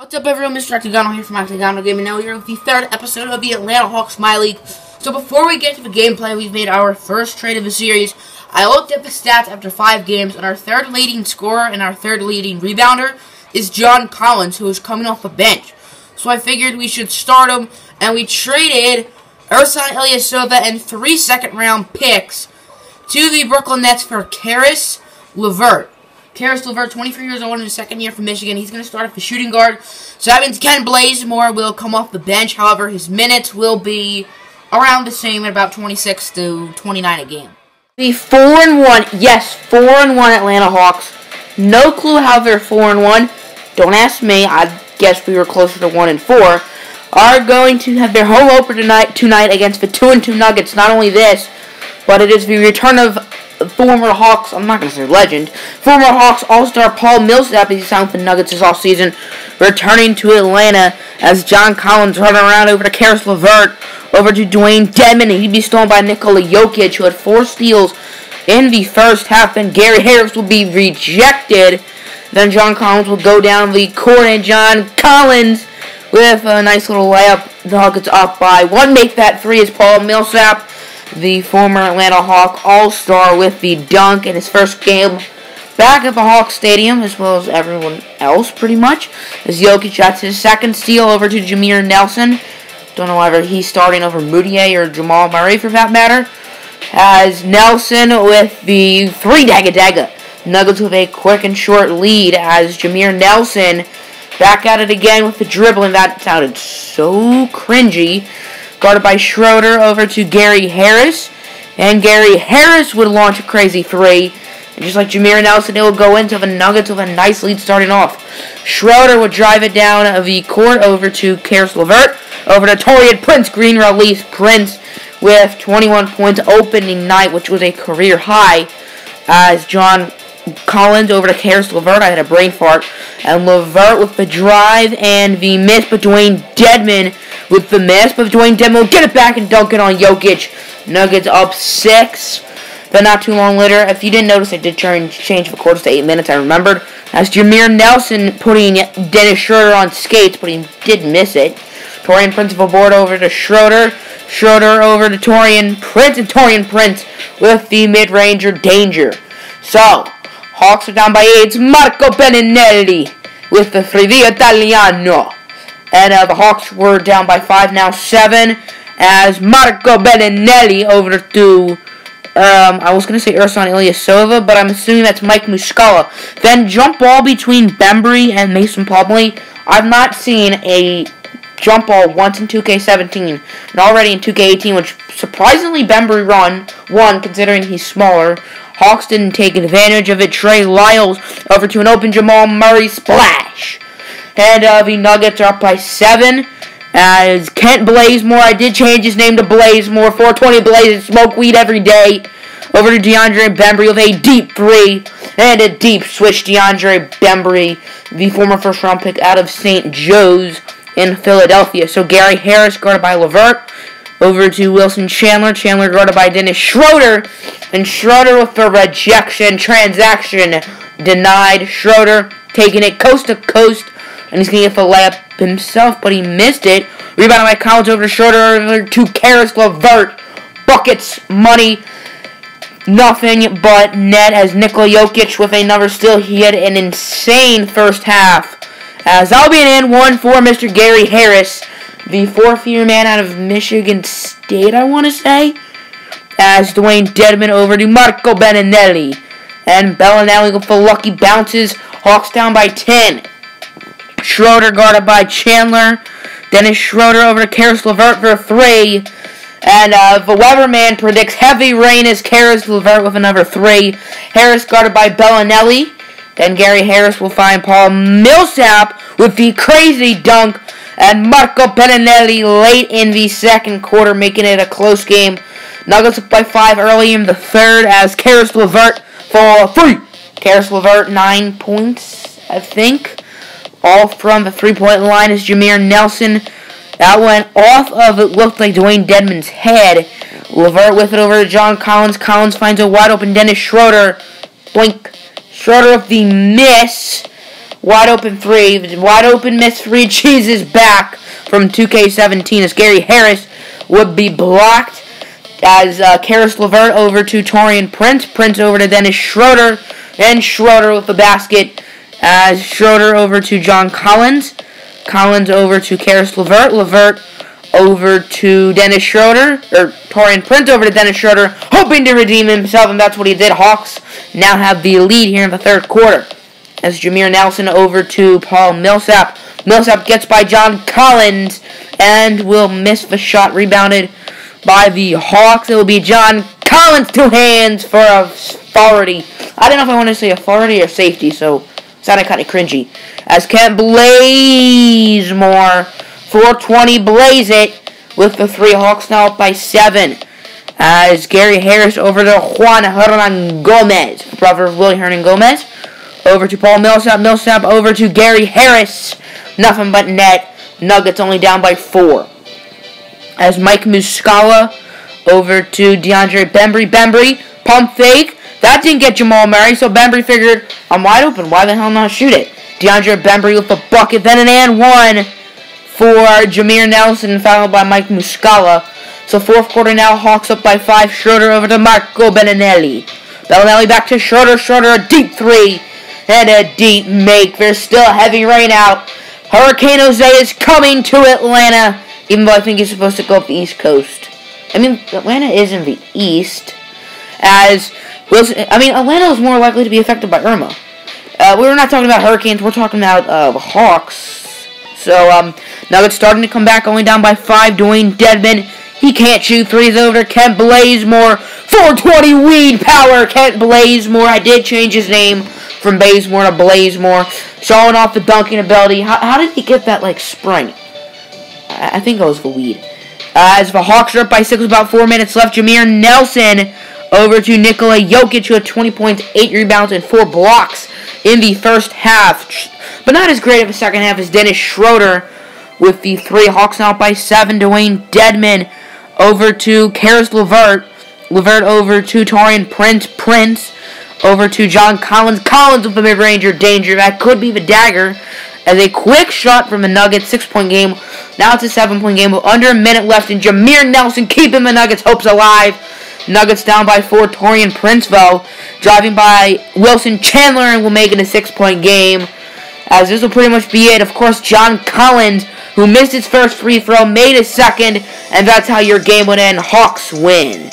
What's up, everyone? Mr. Octagonal here from Octagonal Gaming. Now we're with the third episode of the Atlanta Hawks MyLeague. So before we get to the gameplay, we've made our first trade of the series. I looked at the stats after 5 games, and our third leading scorer and our third leading rebounder is John Collins, who is coming off the bench. So I figured we should start him, and we traded Ersan Ilyasova and 3 second-round picks to the Brooklyn Nets for Caris LeVert. Caris LeVert, 23 years old in his second year from Michigan. He's going to start at the shooting guard. So that means Ken Blazemore will come off the bench. However, his minutes will be around the same at about 26 to 29 a game. The 4-1, yes, 4-1 Atlanta Hawks. No clue how they're 4-1. Don't ask me. I guess we were closer to 1-4. Are going to have their home opener tonight against the 2-2 Nuggets. Not only this, but it is the return of former Hawks, I'm not going to say legend, former Hawks All-Star Paul Millsap, he's signed with the Nuggets this offseason, returning to Atlanta as John Collins running around over to Caris LeVert, over to Dwayne Dedmon, and he'd be stolen by Nikola Jokic, who had 4 steals in the first half. Then Gary Harris will be rejected. Then John Collins will go down the court, and John Collins with a nice little layup. The Nuggets up by 1. Make that 3 is Paul Millsap, the former Atlanta Hawk All-Star, with the dunk in his first game back at the Hawks Stadium, as well as everyone else, pretty much. As Jokic got his second steal over to Jameer Nelson. Don't know whether he's starting over Moutier or Jamal Murray, for that matter. As Nelson with the 3 dagger. Nuggets with a quick and short lead as Jameer Nelson back at it again with the dribbling. That sounded so cringy. Guarded by Schroeder over to Gary Harris. And Gary Harris would launch a crazy 3. And just like Jameer Nelson, it will go into the Nuggets with a nice lead starting off. Schroeder would drive it down the court over to Caris LeVert. Over to Taurean Prince. Green release. Prince with 21 points opening night, which was a career high. As John Collins over to Caris LeVert. I had a brain fart. And LeVert with the drive and the miss, but Dwayne Dedmon with the miss, but Dwayne Dedmon will get it back and dunk it on Jokic. Nuggets up 6. Then not too long later, if you didn't notice, I did change the quarters to 8 minutes, I remembered. As Jameer Nelson putting Dennis Schroeder on skates, but he did miss it. Taurean Prince of a board over to Schroeder. Schroeder over to Taurean Prince, and Taurean Prince with the mid-ranger danger. So, Hawks are down by 8. It's Marco Bennett with the 3 Italiano. And the Hawks were down by 5, now 7. As Marco Bennett over to, I was going to say Ersan Ilyasova, but I'm assuming that's Mike Muscala. Then jump ball between Bembry and Mason Plumlee. I've not seen a jump ball once in 2K17, and already in 2K18, which surprisingly Bembry won considering he's smaller. Hawks didn't take advantage of it. Trey Lyles over to an open Jamal Murray splash. And the Nuggets are up by 7. As Kent Blazemore, I did change his name to Blazemore. 420 Blaze, smoke weed every day. Over to DeAndre Bembry with a deep 3. And a deep switch. DeAndre Bembry, the former first-round pick out of St. Joe's in Philadelphia. So Gary Harris guarded by LeVert. Over to Wilson Chandler. Chandler guarded by Dennis Schroeder. And Schroeder with the rejection. Transaction denied. Schroeder taking it coast to coast. And he's going to get the layup himself, but he missed it. Rebounded by Collins over to Schroeder, over to Caris LeVert. Buckets, money, nothing but net as Nikola Jokic with another steal. He had an insane first half. As I'll be in 1 for Mr. Gary Harris, the 4th-year man out of Michigan State, I want to say. As Dwayne Dedmon over to Marco Bennett. And Bellinelli with the lucky bounces. Hawks down by 10. Schroeder guarded by Chandler. Dennis Schroeder over to Caris LeVert for a 3. And the weatherman predicts heavy rain as Caris LeVert with another 3. Harris guarded by Bellinelli. Then Gary Harris will find Paul Millsap with the crazy dunk. And Marco Bennett late in the second quarter, making it a close game. Nuggets up by 5 early in the third as Caris LeVert for 3. Caris LeVert 9 points, I think. All from the 3-point line is Jameer Nelson. That went off of, it looked like Dwayne Dedmon's head. LeVert with it over to John Collins. Collins finds a wide open Dennis Schroeder. Blink. Schroeder with the miss. Wide open three. Wide open miss three. Jesus back from 2K17 as Gary Harris would be blocked. As Karis LeVert over to Taurean Prince. Prince over to Dennis Schroeder. And Schroeder with the basket. As Schroeder over to John Collins. Collins over to Karis LeVert. LeVert over to Dennis Schroeder. Or Taurean Prince over to Dennis Schroeder. Hoping to redeem himself, and that's what he did. Hawks now have the lead here in the third quarter. As Jameer Nelson over to Paul Millsap. Millsap gets by John Collins. And will miss the shot. Rebounded by the Hawks. It will be John Collins, 2 hands for a authority. I don't know if I want to say authority or safety, so it sounded kind of cringy. As Kent Blazemore, 420 blaze it with the 3. Hawks now up by 7. As Gary Harris over to Juan Hernan Gomez, brother of Willie Hernan Gomez. Over to Paul Millsap. Millsap over to Gary Harris. Nothing but net. Nuggets only down by 4. As Mike Muscala over to DeAndre Bembry. Bembry, pump fake. That didn't get Jamal Murray, so Bembry figured, I'm wide open. Why the hell not shoot it? DeAndre Bembry with the bucket. Then an and one for Jameer Nelson, followed by Mike Muscala. So fourth quarter now, Hawks up by 5. Schroeder over to Marco Bellinelli. Bellinelli back to Schroeder. Schroeder, a deep 3. And a deep make. There's still a heavy rain out. Hurricane Jose is coming to Atlanta. Even though I think he's supposed to go up the East Coast. I mean, Atlanta is in the East. As Wilson, Atlanta is more likely to be affected by Irma. We're not talking about hurricanes. We're talking about the Hawks. So, Nuggets starting to come back, only down by 5. Dwayne Dedmon, he can't shoot threes over to Kent Blazemore. 420 weed power. Kent Blazemore. I did change his name from Bazemore to Blazemore. Showing off the dunking ability. How did he get that, spring? I think it was the weed. As the Hawks are up by 6 with about 4 minutes left, Jameer Nelson over to Nikola Jokic, who had 20 points, 8 rebounds, and 4 blocks in the first half. But not as great of a second half as Dennis Schroeder with the 3. Hawks now up by 7. Dwayne Dedmon over to Karis LeVert. LeVert over to Taurean Prince. Prince over to John Collins. Collins with the mid-ranger. Danger. That could be the dagger. As a quick shot from the Nuggets, 6-point game. Now it's a 7-point game with under a minute left. And Jameer Nelson keeping the Nuggets' hopes alive. Nuggets down by 4. Taurean Prince, though, driving by Wilson Chandler and will make it a 6-point game. As this will pretty much be it. Of course, John Collins, who missed his first free throw, made his second. And that's how your game would end. Hawks win.